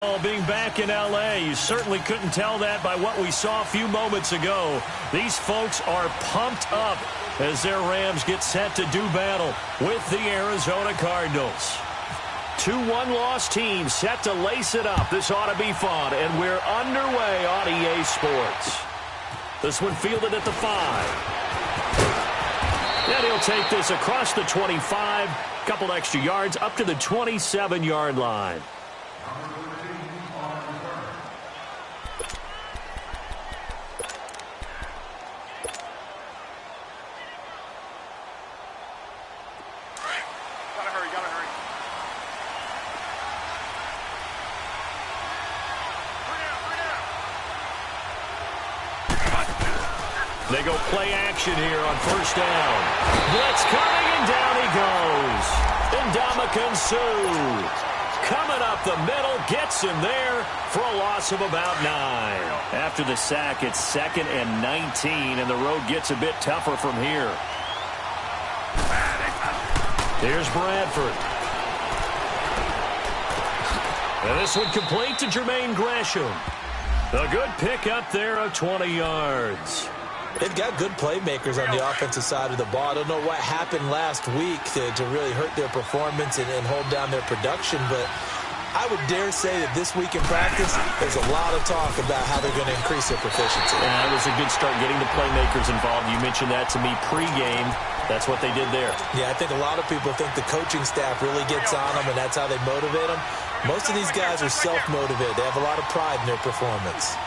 Being back in L.A., you certainly couldn't tell that by what we saw a few moments ago. These folks are pumped up as their Rams get set to do battle with the Arizona Cardinals. 2-1 loss teams set to lace it up. This ought to be fun, and we're underway on EA Sports. This one fielded at the 5. And he'll take this across the 25, couple extra yards up to the 27-yard line. They go play action here on first down. Blitz coming, and down he goes. Ndamukong Suh coming up the middle, gets him there for a loss of about 9. After the sack, it's 2nd and 19, and the road gets a bit tougher from here. Here's Bradford. And this one complete to Jermaine Gresham. A good pick up there of 20 yards. They've got good playmakers on the offensive side of the ball. I don't know what happened last week to really hurt their performance and hold down their production, but I would dare say that this week in practice, there's a lot of talk about how they're going to increase their proficiency. Yeah, it was a good start getting the playmakers involved. You mentioned that to me pregame. That's what they did there. Yeah, I think a lot of people think the coaching staff really gets on them, and that's how they motivate them. Most of these guys are self-motivated. They have a lot of pride in their performance.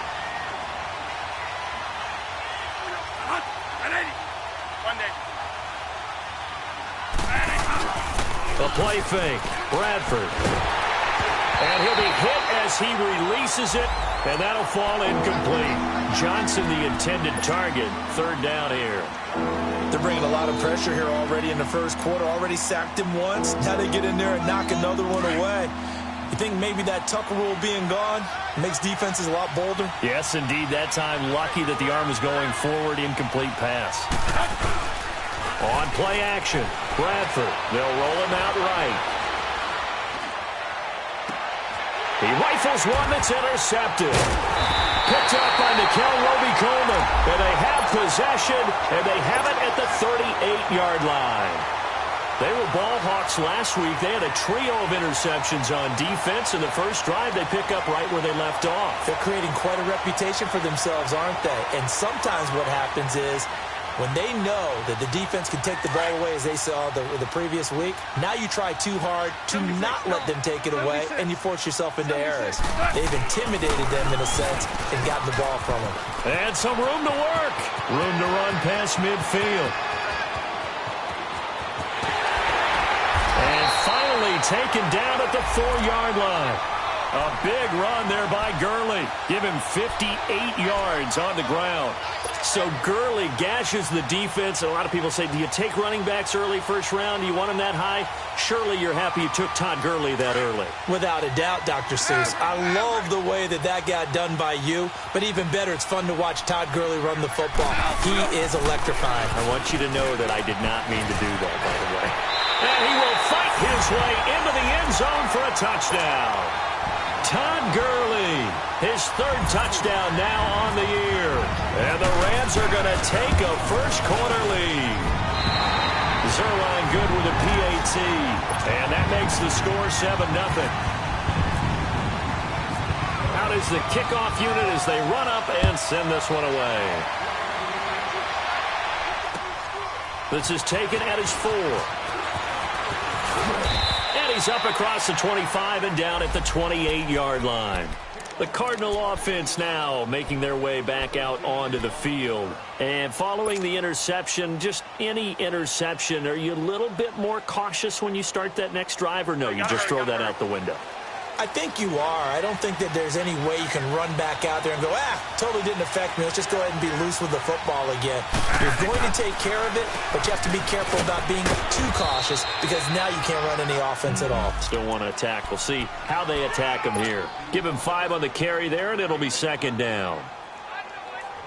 A play fake. Bradford. And he'll be hit as he releases it, and that'll fall incomplete. Johnson, the intended target. 3rd down here. They're bringing a lot of pressure here already in the first quarter. Already sacked him once. Now they get in there and knock another one away. You think maybe that Tucker rule being gone makes defenses a lot bolder? Yes, indeed. That time, lucky that the arm was going forward. Incomplete pass. On play action, Bradford. They'll roll him out right. He rifles one that's intercepted. Picked up by Nickel Roby-Coleman. And they have possession, and they have it at the 38-yard line. They were ball hawks last week. They had a trio of interceptions on defense. In the first drive, they pick up right where they left off. They're creating quite a reputation for themselves, aren't they? And sometimes what happens is, when they know that the defense can take the ball away, as they saw the previous week, now you try too hard to not let them take it away, and you force yourself into errors. They've intimidated them, in a sense, and gotten the ball from them. And some room to work. Room to run past midfield. And finally taken down at the 4-yard line. A big run there by Gurley. Give him 58 yards on the ground. So Gurley gashes the defense. And a lot of people say, do you take running backs early first round? Do you want them that high? Surely you're happy you took Todd Gurley that early. Without a doubt, Dr. Seuss. I love the way that got done by you. But even better, it's fun to watch Todd Gurley run the football. He is electrifying. I want you to know that I did not mean to do that, by the way. And he will fight his way into the end zone for a touchdown. Todd Gurley, his 3rd touchdown now on the year. And the Rams are going to take a first-quarter lead. Zerline good with a PAT. And that makes the score 7-0. Out is the kickoff unit as they run up and send this one away. This is taken at his 4. He's up across the 25 and down at the 28-yard line. The Cardinal offense now making their way back out onto the field. And following the interception, just any interception, are you a little bit more cautious when you start that next drive, or no, you just throw that out the window? I think you are. I don't think that there's any way you can run back out there and go, totally didn't affect me. Let's just go ahead and be loose with the football again. You're going to take care of it, but you have to be careful about being too cautious because now you can't run any offense at all. Still want to attack. We'll see how they attack him here. Give him 5 on the carry there, and it'll be 2nd down.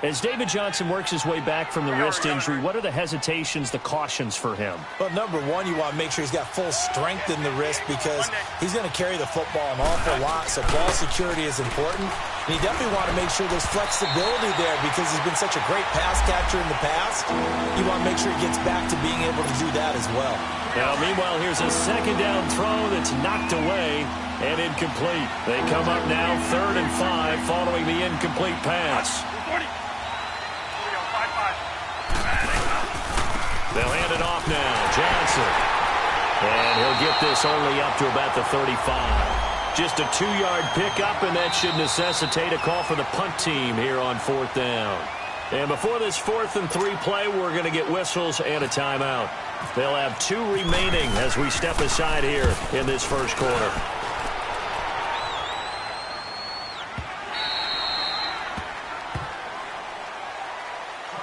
As David Johnson works his way back from the wrist injury, what are the hesitations, the cautions for him? Well, number one, you want to make sure he's got full strength in the wrist because he's going to carry the football an awful lot, so ball security is important. And you definitely want to make sure there's flexibility there because he's been such a great pass catcher in the past. You want to make sure he gets back to being able to do that as well. Now, meanwhile, here's a second down throw that's knocked away and incomplete. They come up now 3rd and 5 following the incomplete pass. They'll hand it off now. Johnson. And he'll get this only up to about the 35. Just a 2-yard pickup, and that should necessitate a call for the punt team here on 4th down. And before this 4th and 3 play, we're going to get whistles and a timeout. They'll have 2 remaining as we step aside here in this first quarter.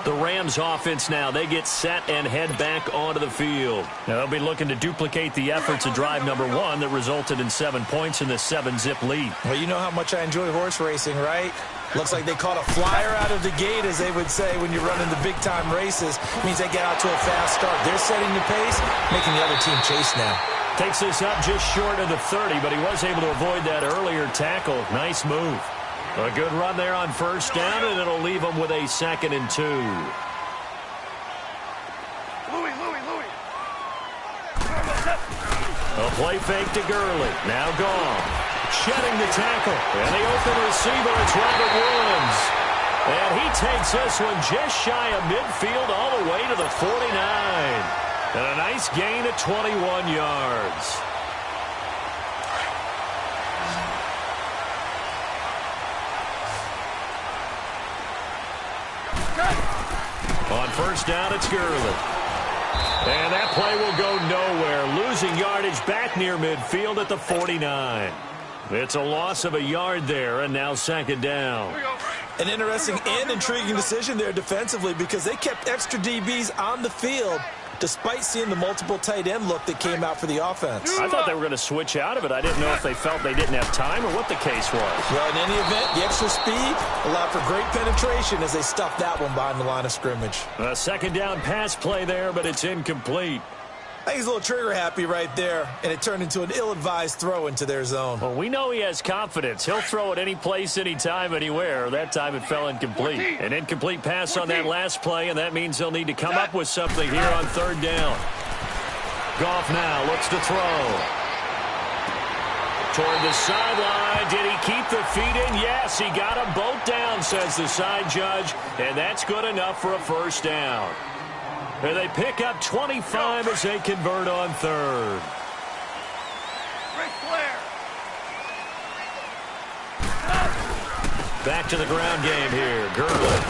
The Rams offense now, they get set and head back onto the field. Now, they'll be looking to duplicate the efforts of drive number 1 that resulted in 7 points in the 7-zip lead. Well, you know how much I enjoy horse racing, right? Looks like they caught a flyer out of the gate, as they would say when you're running the big-time races. Means they get out to a fast start. They're setting the pace, making the other team chase now. Takes this up just short of the 30, but he was able to avoid that earlier tackle. Nice move. A good run there on 1st down, and it'll leave them with a 2nd and 2. A play fake to Gurley. Now gone. Shedding the tackle. And the open receiver, it's Robert Woods. And he takes this one just shy of midfield all the way to the 49. And a nice gain of 21 yards. On 1st down, it's Gurley. And that play will go nowhere. Losing yardage back near midfield at the 49. It's a loss of a yard there, and now 2nd down. An interesting and intriguing decision there defensively because they kept extra DBs on the field despite seeing the multiple tight end look that came out for the offense. I thought they were going to switch out of it. I didn't know if they felt they didn't have time or what the case was. Well, in any event, the extra speed allowed for great penetration as they stuffed that one behind the line of scrimmage. A 2nd down pass play there, but it's incomplete. I think he's a little trigger happy right there, and it turned into an ill-advised throw into their zone. Well, we know he has confidence. He'll throw it any place, anytime, anywhere. That time it fell incomplete. An incomplete pass on that last play, and that means they'll need to come up with something here on 3rd down. Goff now looks to throw. Toward the sideline. Did he keep the feet in? Yes, he got them both down, says the side judge, and that's good enough for a 1st down. And they pick up 25 as they convert on 3rd. Back to the ground game here. Gurley.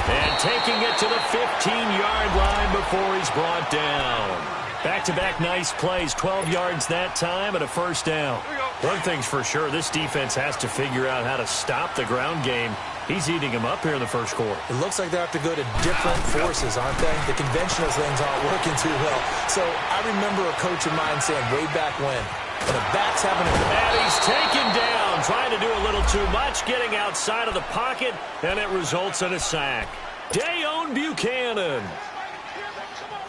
And taking it to the 15-yard line before he's brought down. Back-to-back nice plays. 12 yards that time and a 1st down. One thing's for sure, this defense has to figure out how to stop the ground game. He's eating them up here in the first quarter. It looks like they have to go to different forces, aren't they? The conventional things aren't working too well. So I remember a coach of mine saying way back when a back's having a... And he's taken down, trying to do a little too much, getting outside of the pocket, and it results in a sack. Dayon Buchanan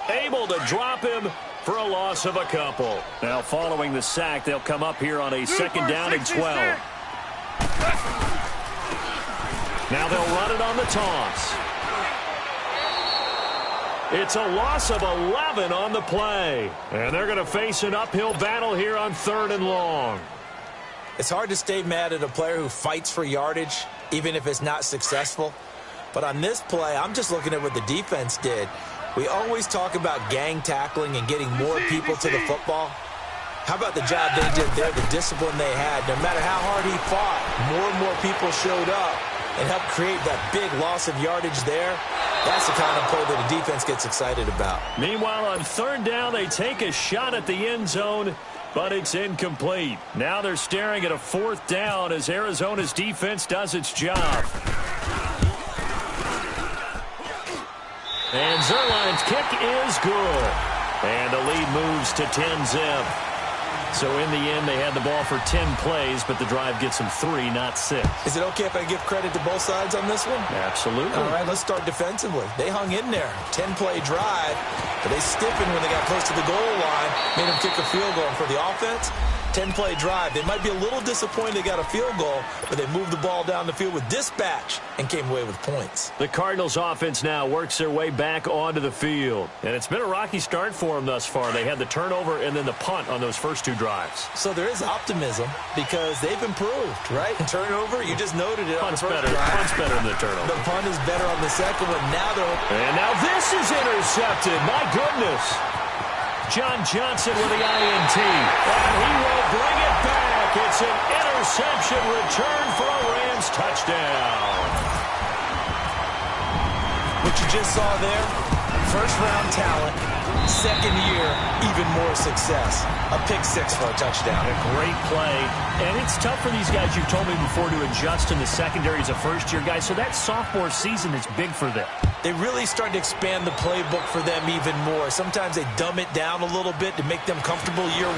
able to drop him for a loss of a couple. Now following the sack, they'll come up here on a 2nd down and 12. Now they'll run it on the toss. It's a loss of 11 on the play. And they're going to face an uphill battle here on 3rd and long. It's hard to stay mad at a player who fights for yardage, even if it's not successful. But on this play, I'm just looking at what the defense did. We always talk about gang tackling and getting more people to the football. How about the job they did there, the discipline they had? No matter how hard he fought, more and more people showed up and helped create that big loss of yardage there. That's the kind of play that the defense gets excited about. Meanwhile, on 3rd down, they take a shot at the end zone, but it's incomplete. Now they're staring at a 4th down as Arizona's defense does its job. And Zerline's kick is good. And the lead moves to 10-zip. So in the end, they had the ball for 10 plays, but the drive gets them 3, not 6. Is it okay if I give credit to both sides on this one? Absolutely. All right, let's start defensively. They hung in there. 10-play drive, but they stiffened when they got close to the goal line, made them kick a field goal. And for the offense, 10-play drive. They might be a little disappointed they got a field goal, but they moved the ball down the field with dispatch and came away with points. The Cardinals offense now works their way back onto the field. And it's been a rocky start for them thus far. They had the turnover and then the punt on those first 2 drives. So there is optimism because they've improved, right? Turnover, you just noted it. Punt's better than the turnover. The punt is better on the second one. And now this is intercepted. My goodness. John Johnson with the INT. And he will bring it back. It's an interception return for a Rams touchdown. What you just saw there, first-round talent, second year, even more success. A pick 6 for a touchdown. A great play. And it's tough for these guys, you've told me before, to adjust in the secondary as a first-year guy. So that sophomore season is big for them. They really started to expand the playbook for them even more. Sometimes they dumb it down a little bit to make them comfortable year 1.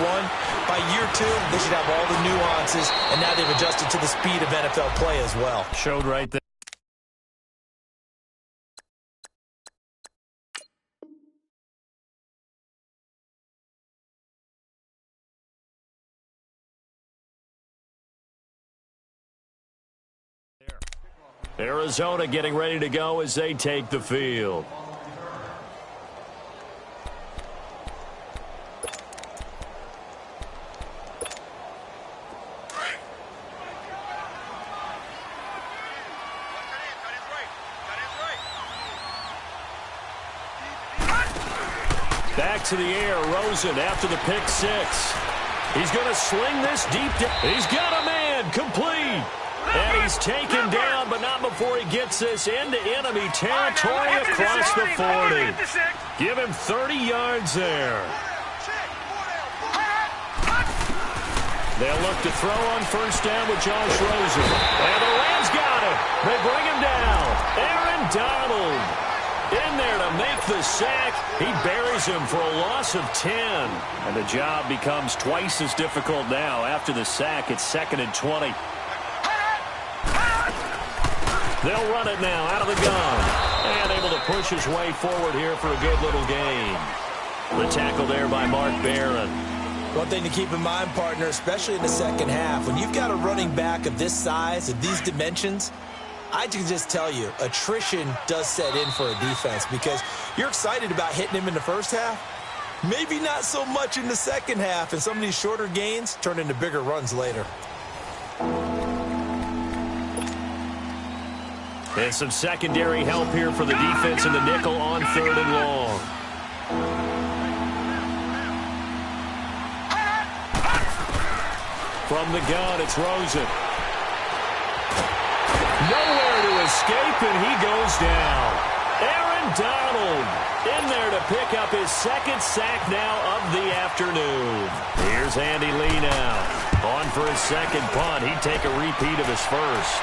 By year 2, they should have all the nuances, and now they've adjusted to the speed of NFL play as well. Showed right there. Arizona getting ready to go as they take the field. Back to the air, Rosen after the pick 6. He's going to sling this deep down. He's got a man, complete. And he's taken down, but not before he gets this into enemy territory across the 40. Give him 30 yards there. They'll look to throw on first down with Josh Rosen. And the Rams got him. They bring him down. Aaron Donald in there to make the sack. He buries him for a loss of 10. And the job becomes twice as difficult now. After the sack, it's 2nd and 20. They'll run it now out of the gun. And able to push his way forward here for a good little gain. The tackle there by Mark Barron. One thing to keep in mind, partner, especially in the second half, when you've got a running back of this size, of these dimensions, I can just tell you, attrition does set in for a defense because you're excited about hitting him in the first half. Maybe not so much in the second half, and some of these shorter gains turn into bigger runs later. And some secondary help here for the defense in the nickel on 3rd and long. From the gun, it's Rosen. Nowhere to escape, and he goes down. Aaron Donald in there to pick up his 2nd sack now of the afternoon. Here's Andy Lee now. On for his 2nd punt. He'd take a repeat of his first.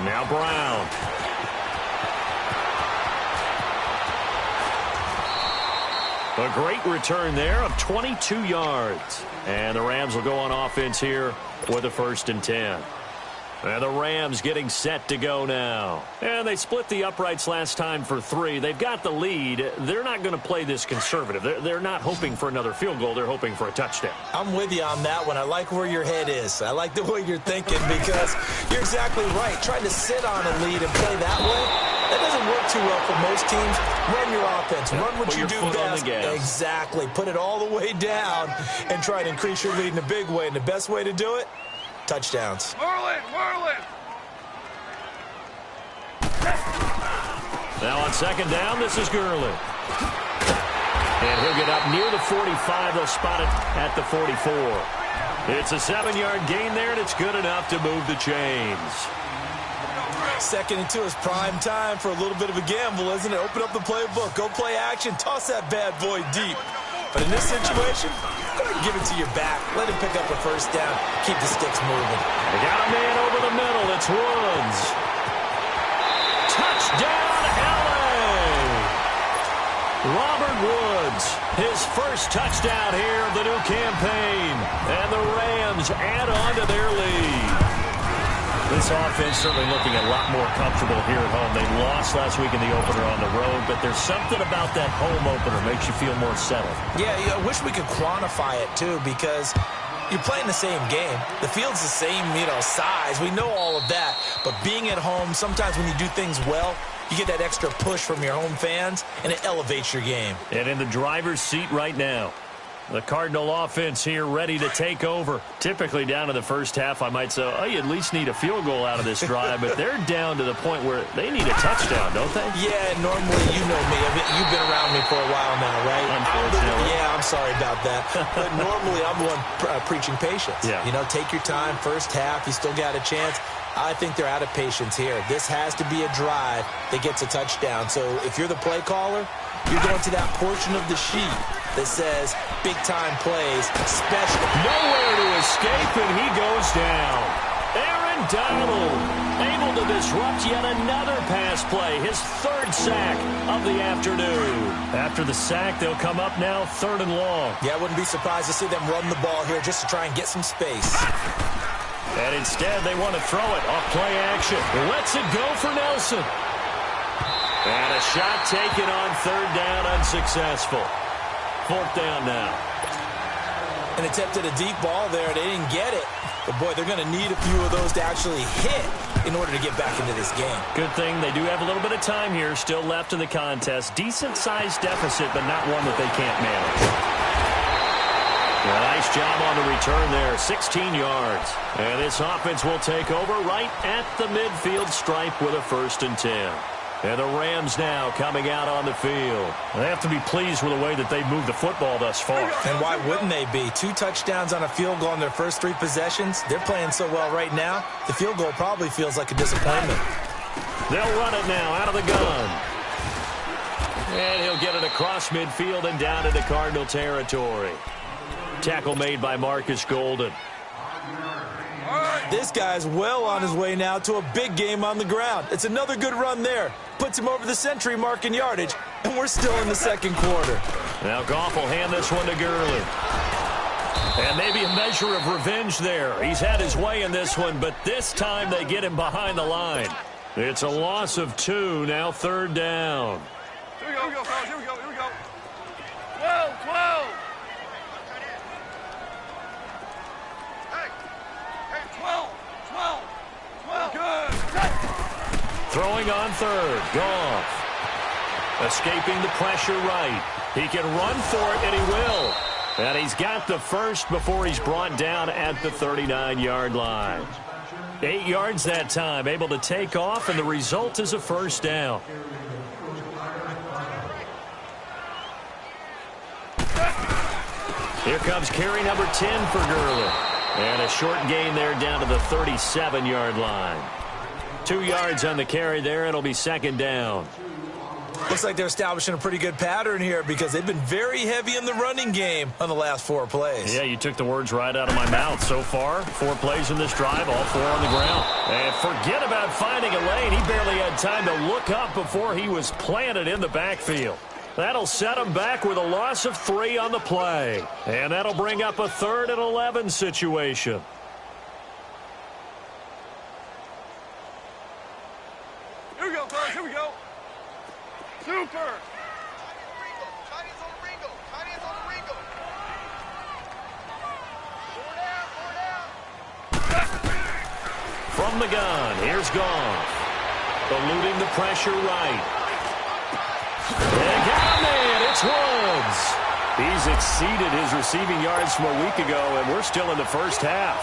Now Brown. A great return there of 22 yards. And the Rams will go on offense here with a 1st and 10. And the Rams getting set to go now. And they split the uprights last time for 3. They've got the lead. They're not going to play this conservative. They're not hoping for another field goal. They're hoping for a touchdown. I'm with you on that one. I like where your head is. I like the way you're thinking because you're exactly right. Trying to sit on a lead and play that way, that doesn't work too well for most teams. Run your offense. Run what you do best. Exactly. Put it all the way down and try to increase your lead in a big way. And the best way to do it, touchdowns. Merlin! Now on 2nd down, this is Gurley. And he'll get up near the 45. They'll spot it at the 44. It's a 7-yard gain there, and it's good enough to move the chains. 2nd and 2 is prime time for a little bit of a gamble, isn't it? Open up the playbook. Go play action. Toss that bad boy deep. But in this situation, go ahead and give it to your back. Let him pick up a 1st down. Keep the sticks moving. They got a man over the middle. It's Woods. Touchdown, LA! Robert Woods, his first touchdown here of the new campaign. And the Rams add on to their lead. This offense certainly looking a lot more comfortable here at home. They lost last week in the opener on the road, but there's something about that home opener makes you feel more settled. Yeah, I wish we could quantify it, too, because you're playing the same game. The field's the same, size. We know all of that. But being at home, sometimes when you do things well, you get that extra push from your home fans, and it elevates your game. And in the driver's seat right now, the Cardinal offense here ready to take over. Typically down to the first half, I might say, you at least need a field goal out of this drive, but they're down to the point where they need a touchdown, don't they? Yeah, normally, you know me. You've been around me for a while now, right? Unfortunately. Yeah, I'm sorry about that. But normally, I'm the one preaching patience. Yeah. Take your time. First half, you still got a chance. I think they're out of patience here. This has to be a drive that gets a touchdown. So if you're the play caller, you're going to that portion of the sheet that says big-time plays, special. Nowhere to escape, and he goes down. Aaron Donald able to disrupt yet another pass play, his third sack of the afternoon. After the sack, they'll come up now 3rd and long. Yeah, I wouldn't be surprised to see them run the ball here just to try and get some space. And instead, they want to throw it off play action. He lets it go for Nelson. And a shot taken on 3rd down, unsuccessful. 4th down now. An attempt at a deep ball there. They didn't get it. But, boy, they're going to need a few of those to actually hit in order to get back into this game. Good thing they do have a little bit of time here still left in the contest. Decent-sized deficit, but not one that they can't manage. A nice job on the return there, 16 yards. And this offense will take over right at the midfield stripe with a 1st and 10. And the Rams now coming out on the field. They have to be pleased with the way that they've moved the football thus far. And why wouldn't they be? 2 touchdowns on a field goal in their first 3 possessions. They're playing so well right now, the field goal probably feels like a disappointment. They'll run it now out of the gun. And he'll get it across midfield and down into Cardinal territory. Tackle made by Marcus Golden. This guy's well on his way now to a big game on the ground. It's another good run there. Puts him over the century mark in yardage, and we're still in the 2nd quarter. Now Goff will hand this one to Gurley. And maybe a measure of revenge there. He's had his way in this one, but this time they get him behind the line. It's a loss of 2, now 3rd down. Here we go, fellas, here we go. 12. Throwing on 3rd, Goff. Escaping the pressure right. He can run for it, and he will. And he's got the first before he's brought down at the 39-yard line. 8 yards that time, able to take off, and the result is a 1st down. Here comes carry number 10 for Gurley. And a short gain there down to the 37-yard line. 2 yards on the carry there. It'll be 2nd down. Looks like they're establishing a pretty good pattern here because they've been very heavy in the running game on the last 4 plays. Yeah, you took the words right out of my mouth. So far, 4 plays in this drive, all 4 on the ground. And forget about finding a lane. He barely had time to look up before he was planted in the backfield. That'll set him back with a loss of 3 on the play. And that'll bring up a 3rd and 11 situation. Here we go, fellas, here we go. Super. Chinese on the Ringo. From the gun, here's Goff. Eluding the pressure right. They got him in. It's Woods. He's exceeded his receiving yards from a week ago, and we're still in the first half.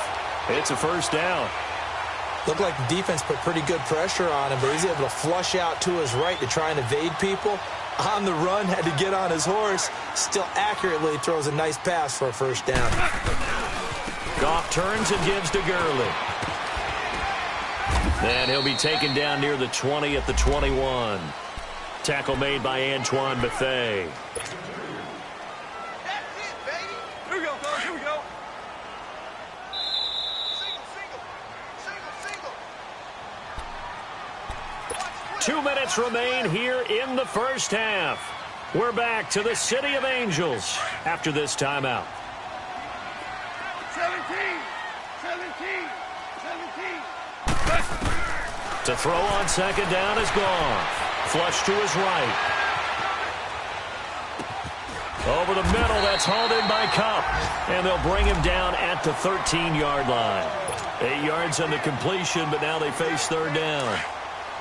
It's a 1st down. Looked like the defense put pretty good pressure on him, but he's able to flush out to his right to try and evade people. On the run, had to get on his horse. Still accurately throws a nice pass for a 1st down. Goff turns and gives to Gurley. And he'll be taken down near the 20 at the 21. Tackle made by Antoine Bethea. That's it, baby. Here we go, fellas, here we go. Single. 2 minutes remain here in the first half. We're back to the City of Angels after this timeout. 17. To throw on second down is gone. Flush to his right. Over the middle, that's hauled in by Cup. And they'll bring him down at the 13-yard line. 8 yards on the completion, but now they face third down.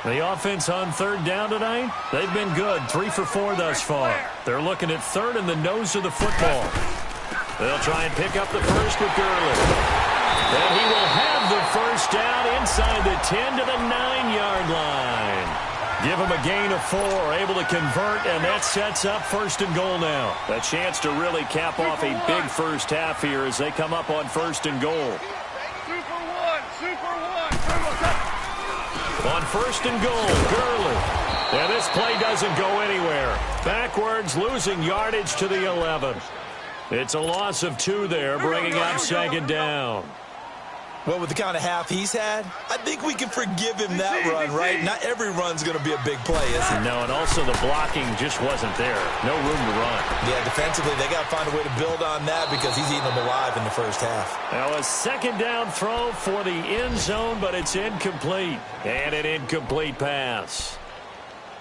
The offense on third down tonight, they've been good. 3 for 4 thus far. They're looking at third in the nose of the football. They'll try and pick up the first with Gurley. And he will have the first down inside the 10 to the 9-yard line. Give him a gain of 4, able to convert, and that sets up first and goal now. A chance to really cap off a big first half here as they come up on first and goal. Super one. On first and goal, Gurley. And this play doesn't go anywhere. Backwards, losing yardage to the 11. It's a loss of 2 there, bringing up second down. Well, with the kind of half he's had, I think we can forgive him that run, right? Not every run's going to be a big play, is it? No, and also the blocking just wasn't there. No room to run. Yeah, defensively, they got to find a way to build on that because he's eating them alive in the first half. Now a second down throw for the end zone, but it's incomplete. And an incomplete pass.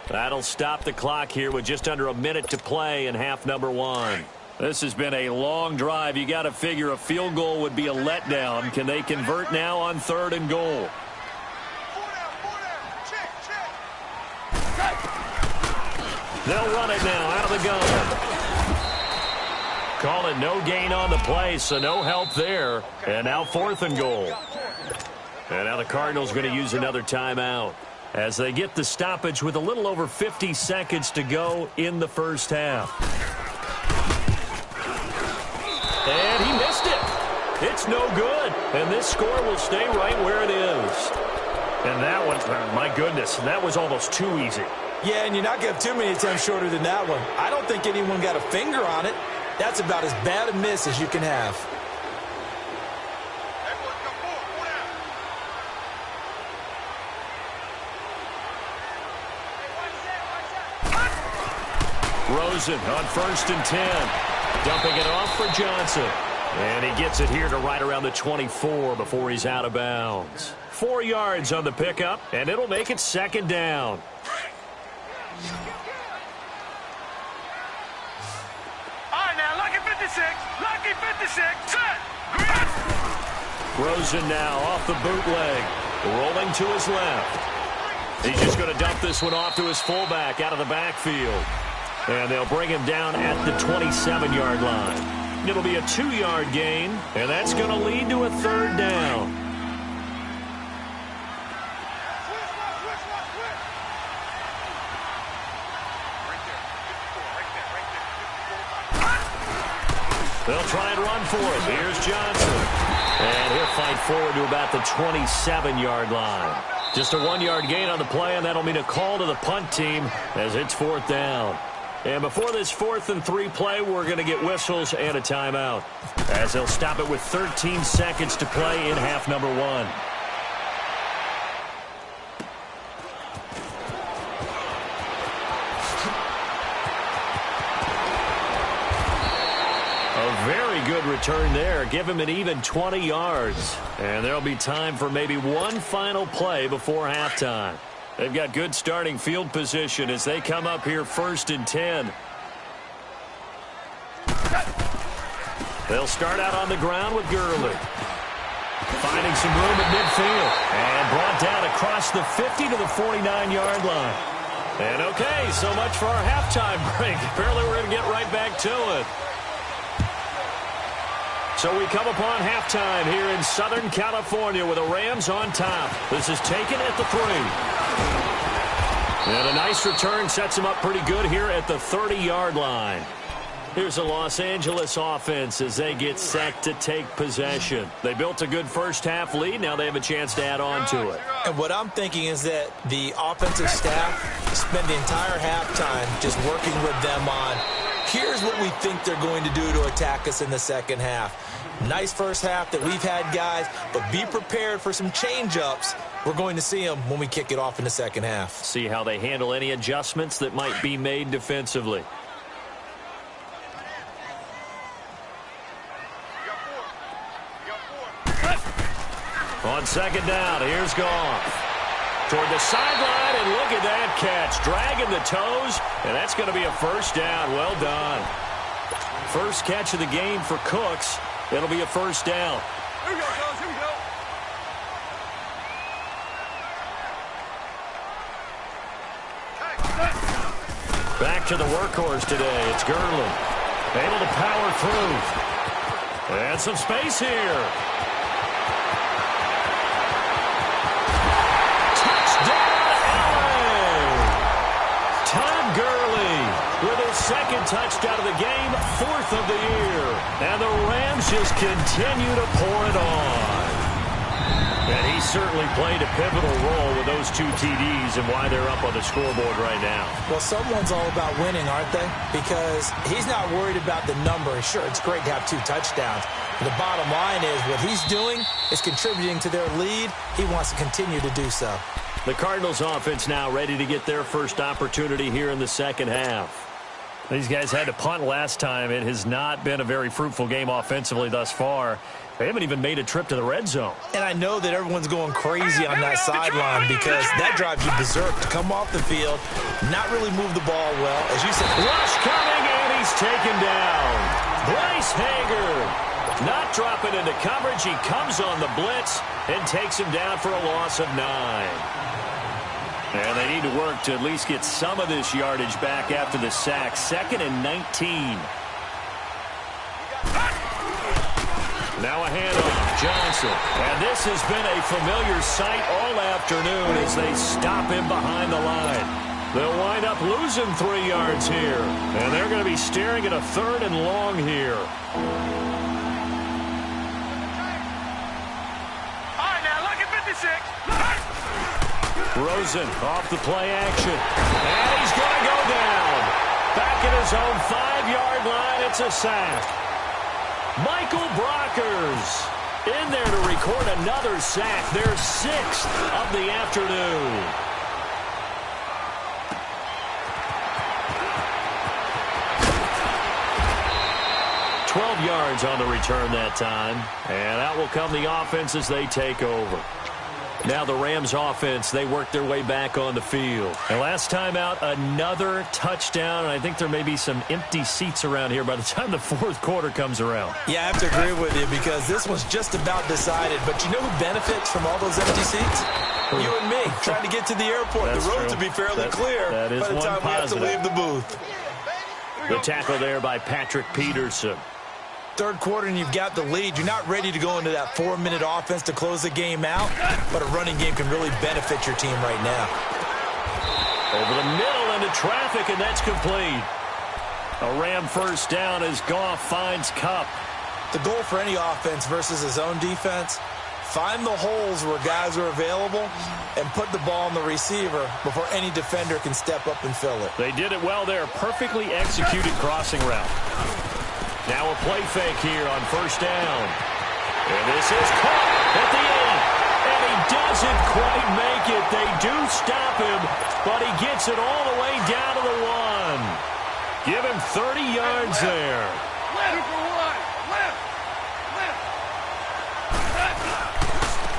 That'll stop the clock here with just under a minute to play in half number 1. This has been a long drive. You got to figure a field goal would be a letdown. Can they convert now on third and goal? They'll run it now out of the gun. Call it no gain on the play, so no help there. And now fourth and goal. And now the Cardinals going to use another timeout as they get the stoppage with a little over 50 seconds to go in the first half. And he missed it. It's no good. And this score will stay right where it is. And that one, my goodness, that was almost too easy. Yeah, and you're not going to have too many attempts shorter than that one. I don't think anyone got a finger on it. That's about as bad a miss as you can have. Rosen on first and 10. Dumping it off for Johnson. And he gets it here to right around the 24 before he's out of bounds. 4 yards on the pickup, and it'll make it second down. All right, now, lucky 56, set. Rosen now off the bootleg, rolling to his left. He's just going to dump this one off to his fullback out of the backfield. And they'll bring him down at the 27-yard line. It'll be a 2-yard gain, and that's going to lead to a third down. They'll try and run for it. Here's Johnson. And he'll fight forward to about the 27-yard line. Just a 1-yard gain on the play, and that'll mean a call to the punt team as it's fourth down. And before this 4th and 3 play, we're going to get whistles and a timeout, as they'll stop it with 13 seconds to play in half number 1. A very good return there. Give him an even 20 yards. And there'll be time for maybe one final play before halftime. They've got good starting field position as they come up here first and 10. They'll start out on the ground with Gurley. Finding some room at midfield. And brought down across the 50 to the 49-yard line. And okay, so much for our halftime break. Apparently we're going to get right back to it. So we come upon halftime here in Southern California with the Rams on top. This is taken at the 3. And a nice return sets them up pretty good here at the 30-yard line. Here's the Los Angeles offense as they get set to take possession. They built a good first-half lead. Now they have a chance to add on to it. And what I'm thinking is that the offensive staff spend the entire halftime just working with them on, here's what we think they're going to do to attack us in the second half. Nice first half that we've had, guys, but be prepared for some change-ups. We're going to see them when we kick it off in the second half. See how they handle any adjustments that might be made defensively. On second down, here's Goff. Toward the sideline, and look at that catch. Dragging the toes, and that's going to be a first down. Well done. First catch of the game for Cooks. It'll be a first down. Here we go, fellas. Here we go. Back to the workhorse today. It's Gurley. Able to power through. And some space here. Touchdown, LA! Todd Gurley with his second touchdown of the game, fourth of the year. And the Rams just continue to pour it on. And he certainly played a pivotal role with those 2 TDs and why they're up on the scoreboard right now. Well, someone's all about winning, aren't they? Because he's not worried about the number. Sure, it's great to have 2 touchdowns. But the bottom line is what he's doing is contributing to their lead. He wants to continue to do so. The Cardinals offense now ready to get their first opportunity here in the second half. These guys had to punt last time. It has not been a very fruitful game offensively thus far. They haven't even made a trip to the red zone. And I know that everyone's going crazy on that sideline because that drives you berserk to come off the field, not really move the ball well. As you said, rush coming, and he's taken down. Bryce Hager not dropping into coverage. He comes on the blitz and takes him down for a loss of 9. And they need to work to at least get some of this yardage back after the sack. 2nd and 19. Now a handoff, Johnson. And this has been a familiar sight all afternoon as they stop him behind the line. They'll wind up losing 3 yards here. And they're going to be staring at a 3rd and long here. All right, now, look at 56. Rosen off the play action. And he's going to go down. Back at his own 5-yard line, it's a sack. Michael Brockers in there to record another sack, their 6th of the afternoon. $12 yards on the return that time. And out will come the offense as they take over. Now the Rams offense, they work their way back on the field. And last time out, another touchdown. And I think there may be some empty seats around here by the time the 4th quarter comes around. Yeah, I have to agree with you because this one's just about decided. But you know who benefits from all those empty seats? You and me, trying to get to the airport. That's the roads true. will be fairly clear that is by the one time positive. we have to leave the booth. The tackle there by Patrick Peterson. 3rd quarter and you've got the lead. You're not ready to go into that 4-minute offense to close the game out, but a running game can really benefit your team right now. Over the middle into traffic, and that's complete. A Ram first down as Goff finds Kupp. The goal for any offense versus his own defense, find the holes where guys are available and put the ball on the receiver before any defender can step up and fill it. They did it well there. Perfectly executed crossing route. Now a play fake here on first down. And this is caught at the 8. And he doesn't quite make it. They do stop him, but he gets it all the way down to the 1. Give him 30 yards there. Left for 1. Left.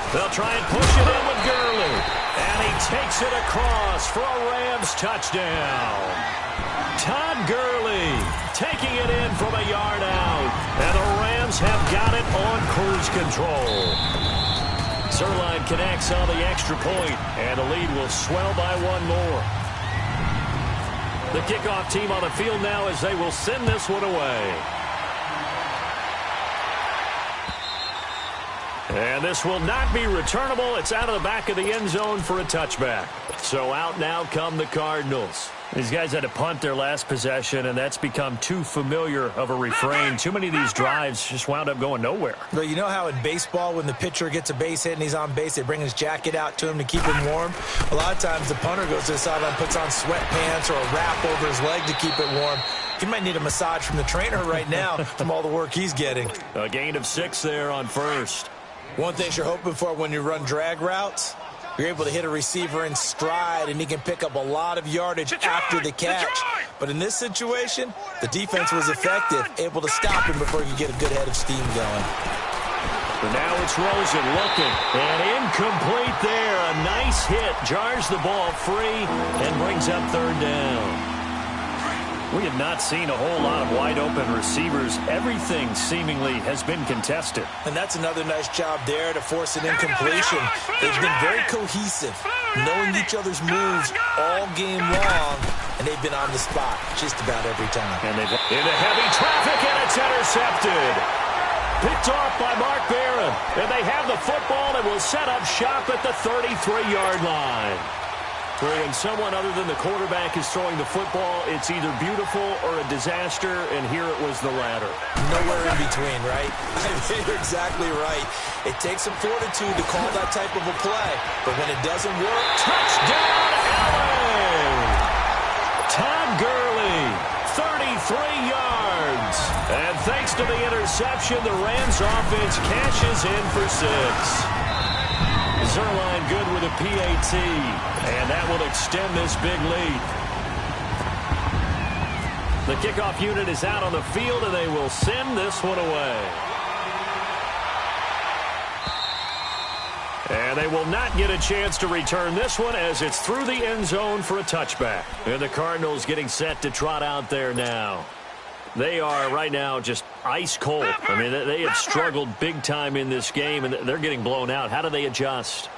They'll try and push it in with Gurley. And he takes it across for a Rams touchdown. Todd Gurley taking it in from a yard out. And the Rams have got it on cruise control. Zerline connects on the extra point, and the lead will swell by 1 more. The kickoff team on the field now as they will send this one away. And this will not be returnable. It's out of the back of the end zone for a touchback. So out now come the Cardinals. These guys had to punt their last possession, and that's become too familiar of a refrain. Too many of these drives just wound up going nowhere. But you know how in baseball, when the pitcher gets a base hit and he's on base, they bring his jacket out to him to keep him warm? A lot of times the punter goes to the sideline, puts on sweatpants or a wrap over his leg to keep it warm. He might need a massage from the trainer right now from all the work he's getting. A gain of 6 there on first. One thing you're hoping for when you run drag routes, you're able to hit a receiver in stride, and he can pick up a lot of yardage after the catch. But in this situation, the defense was effective, able to stop him before he could get a good head of steam going. But now it's Rosen looking. And incomplete there. A nice hit. Jars the ball free and brings up third down. We have not seen a whole lot of wide-open receivers. Everything seemingly has been contested. And that's another nice job there to force an incompletion. They've been very cohesive, knowing each other's moves all game long, and they've been on the spot just about every time. And they've into heavy traffic, and it's intercepted. Picked off by Mark Barron. And they have the football and will set up shop at the 33-yard line. When someone other than the quarterback is throwing the football, it's either beautiful or a disaster, and here it was the latter. Nowhere in between, right? I mean, you're exactly right. It takes some fortitude to call that type of a play, but when it doesn't work, touchdown, LA! Todd Gurley, 33 yards. And thanks to the interception, the Rams offense cashes in for 6. Zerline good with a PAT, and that will extend this big lead. The kickoff unit is out on the field, and they will send this one away. And they will not get a chance to return this one as it's through the end zone for a touchback. And the Cardinals getting set to trot out there now. They are right now just ice cold. I mean, they have struggled big time in this game, and they're getting blown out. How do they adjust?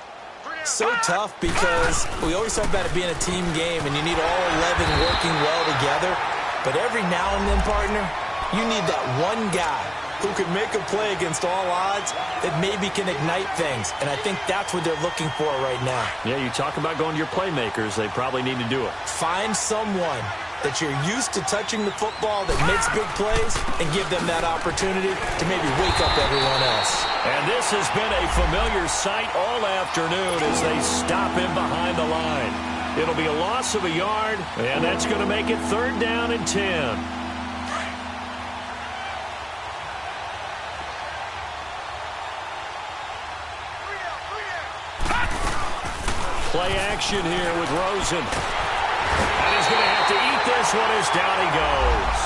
So tough because we always talk about it being a team game, and you need all 11 working well together. But every now and then, partner, you need that one guy who can make a play against all odds that maybe can ignite things. And I think that's what they're looking for right now. Yeah, you talk about going to your playmakers. They probably need to do it. Find someone that you're used to touching the football that makes big plays and give them that opportunity to maybe wake up everyone else. And this has been a familiar sight all afternoon as they stop him behind the line. It'll be a loss of a yard, and that's going to make it 3rd down and 10. Play action here with Rosen. And he's going to have to eat this one as down he goes.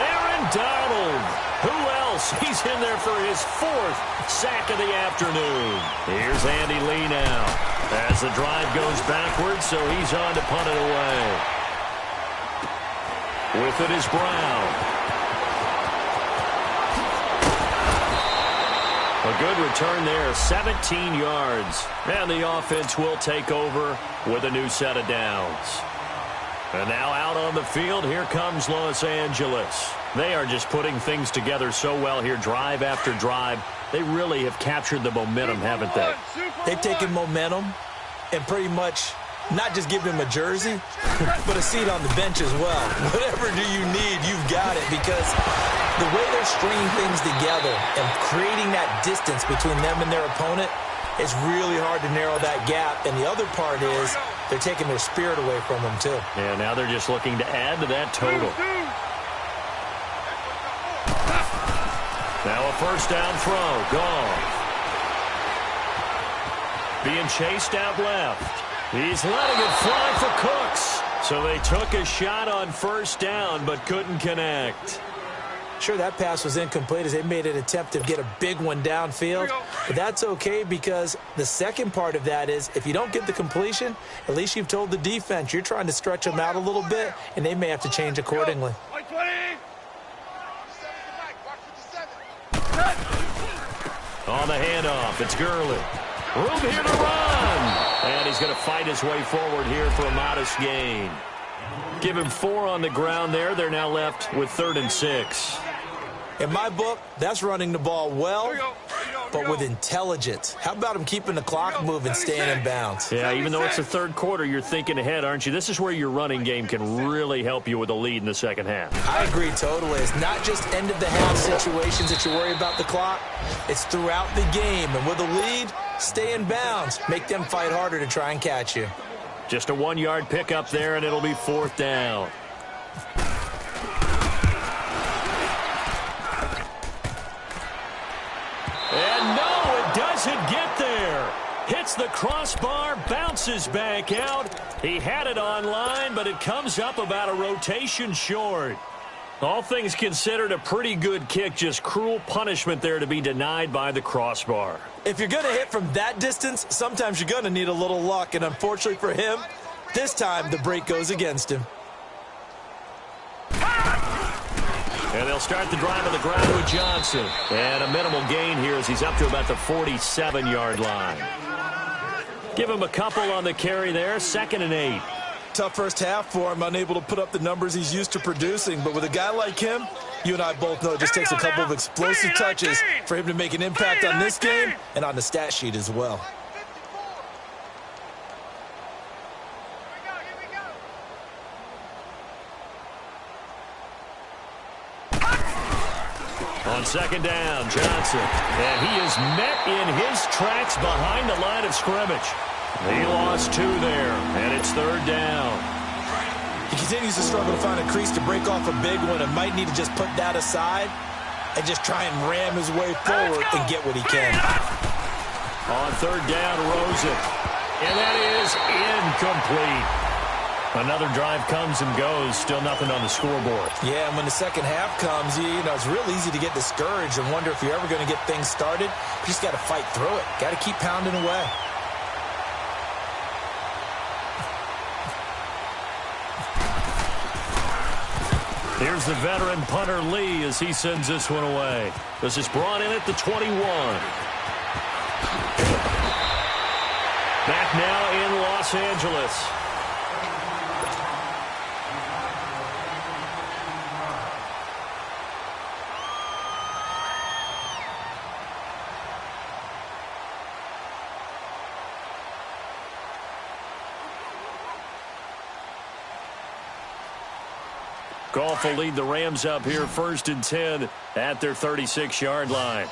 Aaron Donald. Who else? He's in there for his 4th sack of the afternoon. Here's Andy Lee now as the drive goes backwards, so he's on to punt it away. With it is Brown. A good return there, 17 yards. And the offense will take over with a new set of downs. And now out on the field, here comes Los Angeles. They are just putting things together so well here, drive after drive. They really have captured the momentum, haven't they? They've taken momentum and pretty much not just give him a jersey, but a seat on the bench as well. Whatever do you need, you've got it, because the way they're stringing things together and creating that distance between them and their opponent, it's really hard to narrow that gap. And the other part is they're taking their spirit away from them, too. Yeah, now they're just looking to add to that total. Now a 1st down throw. Gone. Being chased out left. He's letting it fly for Cooks. So they took a shot on 1st down but couldn't connect. Sure, that pass was incomplete as they made an attempt to get a big one downfield. But that's okay, because the second part of that is if you don't get the completion, at least you've told the defense you're trying to stretch them out a little bit, and they may have to change accordingly. On the handoff, it's Gurley. Room here to run. And he's going to fight his way forward here for a modest gain. Give him 4 on the ground there. They're now left with 3rd and 6. In my book, that's running the ball well, but with intelligence. How about him keeping the clock moving, staying in bounds? Yeah, even though it's the 3rd quarter, you're thinking ahead, aren't you? This is where your running game can really help you with a lead in the 2nd half. I agree totally. It's not just end-of-the-half situations that you worry about the clock. It's throughout the game. And with a lead, stay in bounds. Make them fight harder to try and catch you. Just a 1-yard pickup there, and it'll be 4th down. And no, it doesn't get there. Hits the crossbar, bounces back out. He had it online, but it comes up about a rotation short. All things considered, a pretty good kick. Just cruel punishment there to be denied by the crossbar. If you're going to hit from that distance, sometimes you're going to need a little luck. And unfortunately for him, this time the break goes against him. And they'll start the drive on the ground with Johnson. And a minimal gain here as he's up to about the 47-yard line. Give him a couple on the carry there. 2nd and 8. Tough first half for him, unable to put up the numbers he's used to producing. But with a guy like him, you and I both know it just takes a couple of explosive touches for him to make an impact on this game and on the stat sheet as well. On 2nd down, Johnson. And he is met in his tracks behind the line of scrimmage. He lost 2 there, and it's 3rd down. He continues to struggle to find a crease to break off a big one and might need to just put that aside and just try and ram his way forward and get what he can. On 3rd down, Rosen. And that is incomplete. Another drive comes and goes, still nothing on the scoreboard. Yeah, and when the second half comes, you know, it's real easy to get discouraged and wonder if you're ever going to get things started. You just got to fight through it. Got to keep pounding away. Here's the veteran punter Lee as he sends this one away. This is brought in at the 21. Back now in Los Angeles. Goff will lead the Rams up here 1st and 10 at their 36-yard line.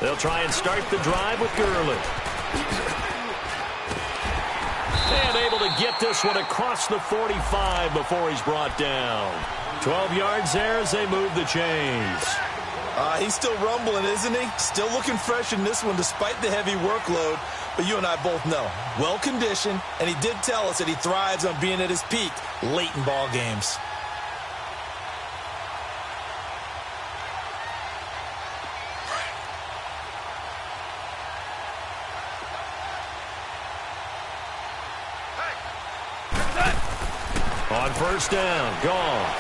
They'll try and start the drive with Gurley. And able to get this one across the 45 before he's brought down. 12 yards there as they move the chains. He's still rumbling, isn't he? Still looking fresh in this one despite the heavy workload. But you and I both know, well-conditioned, and he did tell us that he thrives on being at his peak late in ball games. On 1st down, Goff.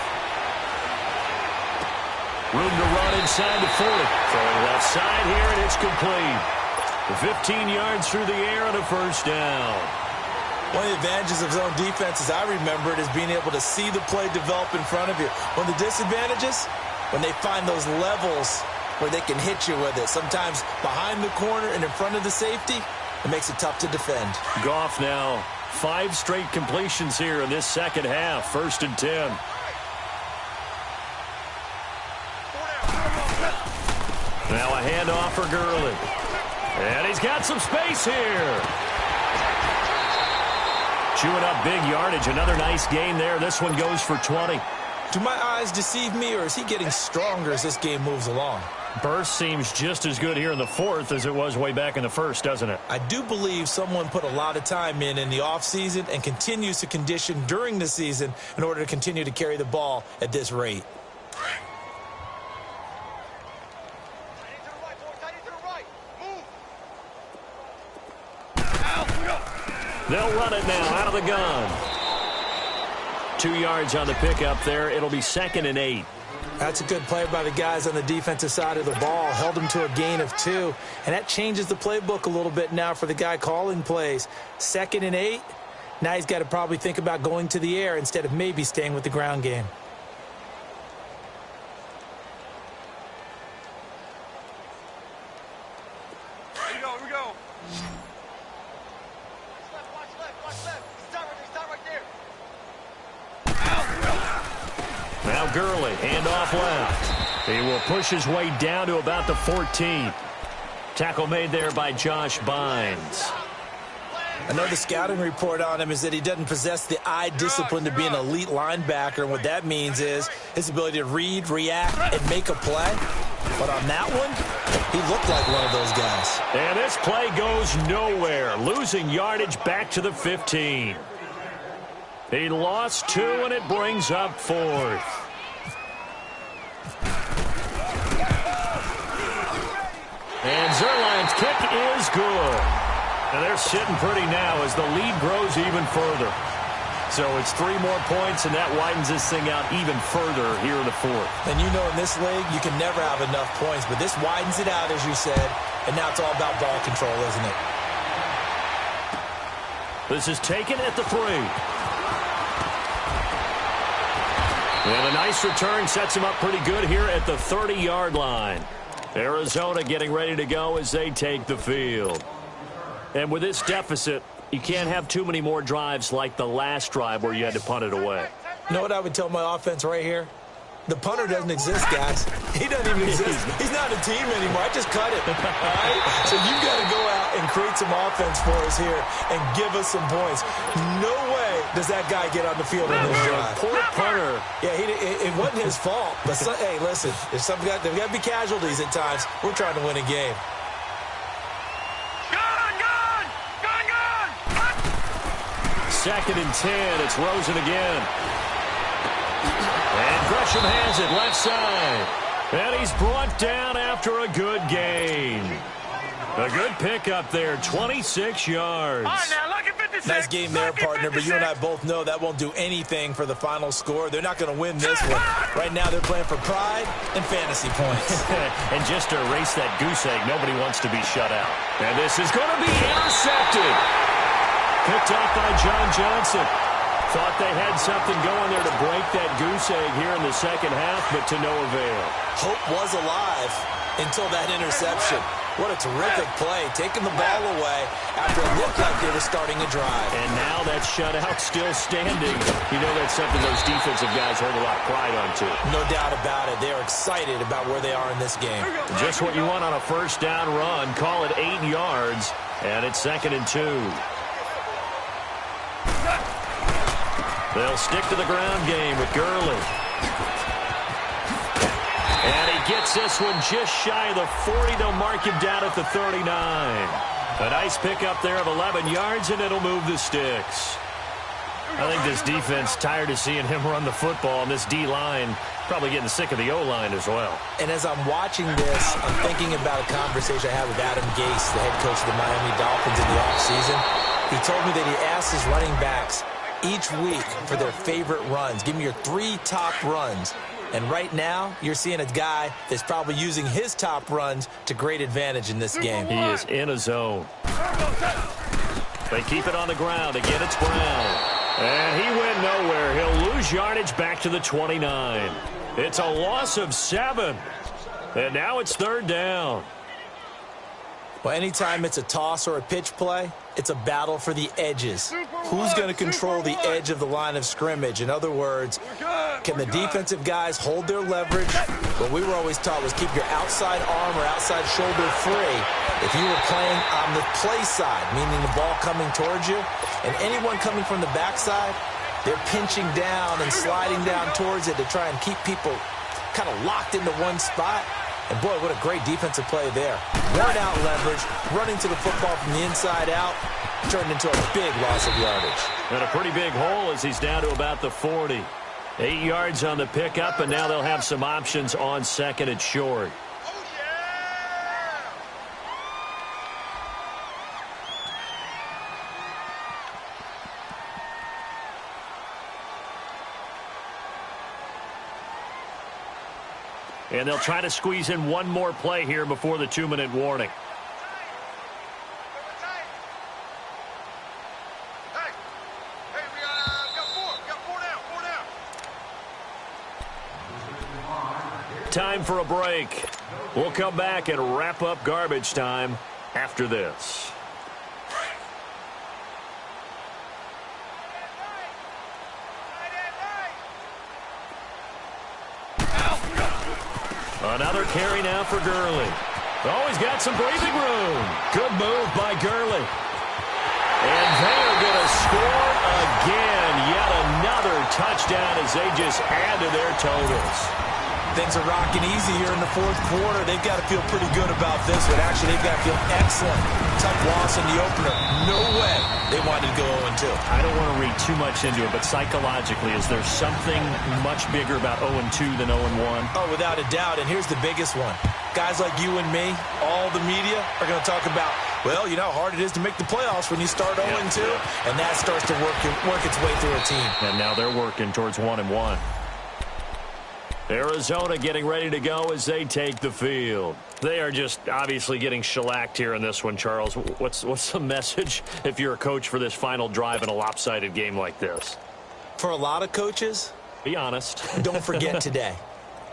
Room to run inside the 40. Throwing left side here, and it's complete. 15 yards through the air on a 1st down. One of the advantages of zone defense, as I remember it, is being able to see the play develop in front of you. One of the disadvantages, when they find those levels where they can hit you with it, sometimes behind the corner and in front of the safety, it makes it tough to defend. Goff now 5 straight completions here in this second half. 1st and 10. Now a handoff for Gurley. And he's got some space here. Chewing up big yardage. Another nice gain there. This one goes for 20. Do my eyes deceive me, or is he getting stronger as this game moves along? Burst seems just as good here in the 4th as it was way back in the 1st, doesn't it? I do believe someone put a lot of time in the offseason and continues to condition during the season in order to continue to carry the ball at this rate. They'll run it now out of the gun. 2 yards on the pickup there. It'll be 2nd and 8. That's a good play by the guys on the defensive side of the ball. Held them to a gain of 2. And that changes the playbook a little bit now for the guy calling plays. 2nd and 8. Now he's got to probably think about going to the air instead of maybe staying with the ground game. Here we go, here we go. Now Gurley, handoff left. He will push his way down to about the 14. Tackle made there by Josh Bynes. I know the scouting report on him is that he doesn't possess the eye discipline to be an elite linebacker. And what that means is his ability to read, react, and make a play. But on that one, he looked like one of those guys. And this play goes nowhere. Losing yardage back to the 15. He lost 2, and it brings up 4th. And Zerline's kick is good. And they're sitting pretty now as the lead grows even further. So it's 3 more points, and that widens this thing out even further here in the 4th. And you know in this league, you can never have enough points, but this widens it out, as you said, and now it's all about ball control, isn't it? This is taken at the 3. And a nice return sets him up pretty good here at the 30-yard line. Arizona getting ready to go as they take the field. And with this deficit, you can't have too many more drives like the last drive where you had to punt it away. You know what I would tell my offense right here? The punter doesn't exist, guys. He doesn't even exist. He's not a team anymore. I just cut it. All right? So you've got to go out and create some offense for us here and give us some points. No way does that guy get on the field on this drive. Poor punter. Yeah, it wasn't his fault. But, hey, listen, there's got to be casualties at times. We're trying to win a game. Second and 10. It's Rosen again. And Gresham has it left side. And he's brought down after a good gain. A good pickup there, 26 yards. All right, now, look at 56. Nice game there, partner, but you and I both know that won't do anything for the final score. They're not going to win this one. Right now, they're playing for pride and fantasy points. And just to erase that goose egg, nobody wants to be shut out. And this is going to be intercepted. Picked off by John Johnson. Thought they had something going there to break that goose egg here in the second half, but to no avail. Hope was alive until that interception. What a terrific play, taking the ball away after it looked like they were starting a drive. And now that shutout still standing. You know that's something those defensive guys hold a lot of pride on, too. No doubt about it. They are excited about where they are in this game. Just what you want on a first down run. Call it 8 yards, and it's 2nd and 2. They'll stick to the ground game with Gurley. And he gets this one just shy of the 40. They'll mark him down at the 39. A nice pickup there of 11 yards, and it'll move the sticks. I think this defense tired of seeing him run the football, and this D-line probably getting sick of the O-line as well. And as I'm watching this, I'm thinking about a conversation I had with Adam Gase, the head coach of the Miami Dolphins in the offseason. He told me that he asked his running backs each week for their favorite runs. Give me your 3 top runs. And right now, you're seeing a guy that's probably using his top runs to great advantage in this game. He is in a zone. They keep it on the ground. Again, it's Brown. And he went nowhere. He'll lose yardage back to the 29. It's a loss of 7. And now it's 3rd down. Well, anytime it's a toss or a pitch play, it's a battle for the edges. Who's going to control the edge of the line of scrimmage? In other words, can the defensive guys hold their leverage? What we were always taught was keep your outside arm or outside shoulder free if you were playing on the play side, meaning the ball coming towards you. And anyone coming from the backside, they're pinching down and sliding down towards it to try and keep people kind of locked into one spot. And, boy, what a great defensive play there. Worn out leverage, running to the football from the inside out, turned into a big loss of yardage. And a pretty big hole as he's down to about the 40. 8 yards on the pickup, and now they'll have some options on 2nd and short. And they'll try to squeeze in one more play here before the 2-minute warning. Hey, we got 4 down. Time for a break. We'll come back and wrap up garbage time after this. Another carry now for Gurley. Oh, he's got some breathing room. Good move by Gurley. And they're going to score again. Yet another touchdown as they just add to their totals. things are rocking easy here in the fourth quarter. They've got to feel pretty good about this one. Actually, they've got to feel excellent. Tough loss in the opener. No way they wanted to go 0-2. I don't want to read too much into it, but psychologically, is there something much bigger about 0-2 than 0-1? Oh, without a doubt, and here's the biggest one. Guys like you and me, all the media, are going to talk about, well, you know how hard it is to make the playoffs when you start 0-2, and that starts to work its way through a team. And now they're working towards 1-1. Arizona getting ready to go as they take the field. They are just obviously getting shellacked here in this one, Charles. What's the message if you're a coach for this final drive in a lopsided game like this? For a lot of coaches, be honest. Don't forget today.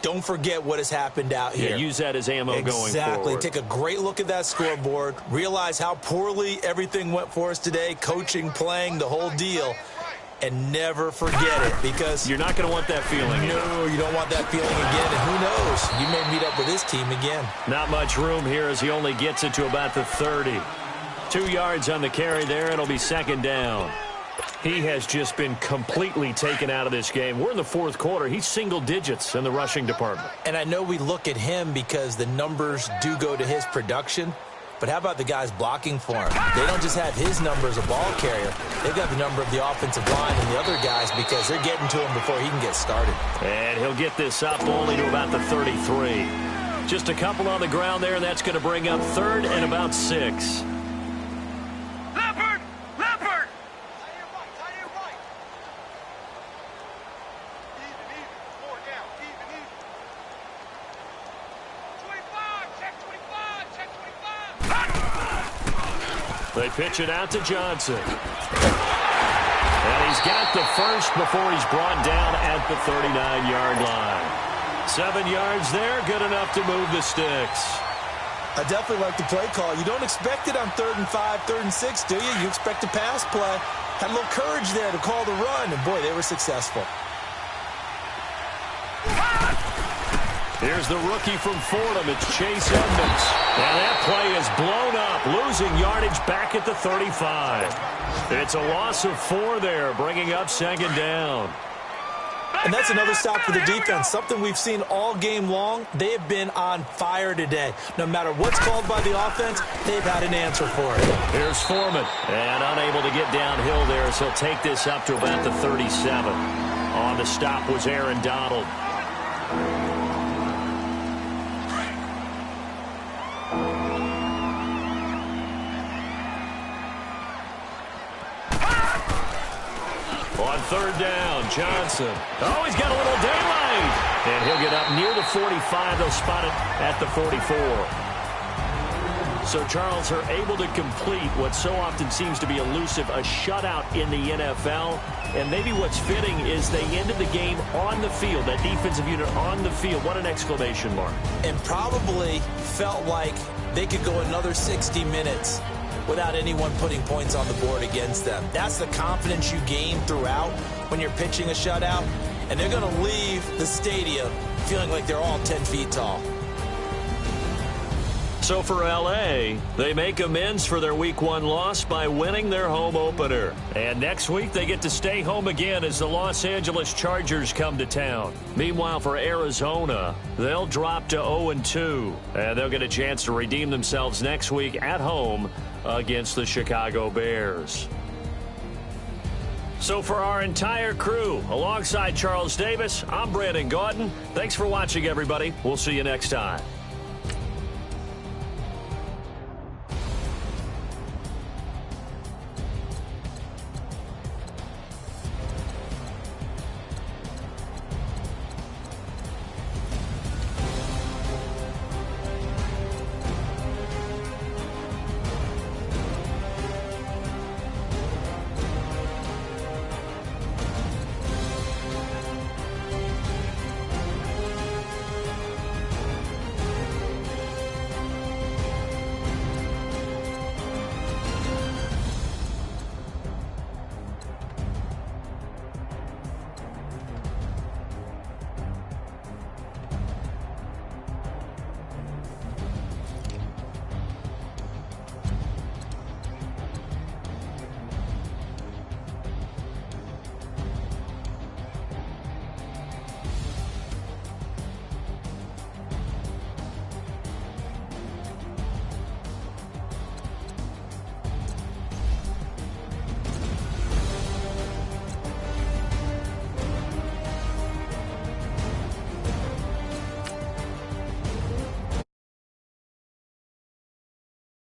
Don't forget what has happened out here. Yeah, use that as ammo going forward. Exactly. Take a great look at that scoreboard. Realize how poorly everything went for us today, coaching, playing, the whole deal. And never forget it, because you're not going to want that feeling. No, you don't want that feeling again. And who knows? You may meet up with this team again. Not much room here as he only gets it to about the 30. 2 yards on the carry there. It'll be second down. He has just been completely taken out of this game. We're in the fourth quarter. He's single digits in the rushing department. And I know we look at him because the numbers do go to his production. But how about the guys blocking for him? They don't just have his number as a ball carrier. They've got the number of the offensive line and the other guys because they're getting to him before he can get started. And he'll get this up only to about the 33. Just a couple on the ground there, and that's going to bring up third and about 6. Leopard! Leopard! Tie it right. Even. 4 down. Even. 25. Check 25. Check 25. They pitch it out to Johnson. And he's got the first before he's brought down at the 39-yard line. 7 yards there, good enough to move the sticks. I definitely like the play call. You don't expect it on 3rd and 5, 3rd and 6, do you? You expect a pass play. Had a little courage there to call the run, and boy, they were successful. Here's the rookie from Fordham. It's Chase Edmonds. And that play is blown up, losing yardage back at the 35. It's a loss of 4 there, bringing up second down. And that's another stop for the defense, something we've seen all game long. They have been on fire today. No matter what's called by the offense, they've had an answer for it. Here's Foreman, and unable to get downhill there as he'll take this up to about the 37. On the stop was Aaron Donald. On third down, Johnson. Oh, he's got a little daylight. And he'll get up near the 45. They'll spot it at the 44. So, Charles, are able to complete what so often seems to be elusive, a shutout in the NFL. And maybe what's fitting is they ended the game on the field, that defensive unit on the field. What an exclamation mark. And probably felt like they could go another 60 minutes without anyone putting points on the board against them. That's the confidence you gain throughout when you're pitching a shutout. And they're going to leave the stadium feeling like they're all 10 feet tall. So for L.A., they make amends for their Week 1 loss by winning their home opener. And next week, they get to stay home again as the Los Angeles Chargers come to town. Meanwhile, for Arizona, they'll drop to 0-2. And they'll get a chance to redeem themselves next week at home against the Chicago Bears. So for our entire crew, alongside Charles Davis, I'm Brandon Gaudin. Thanks for watching, everybody. We'll see you next time.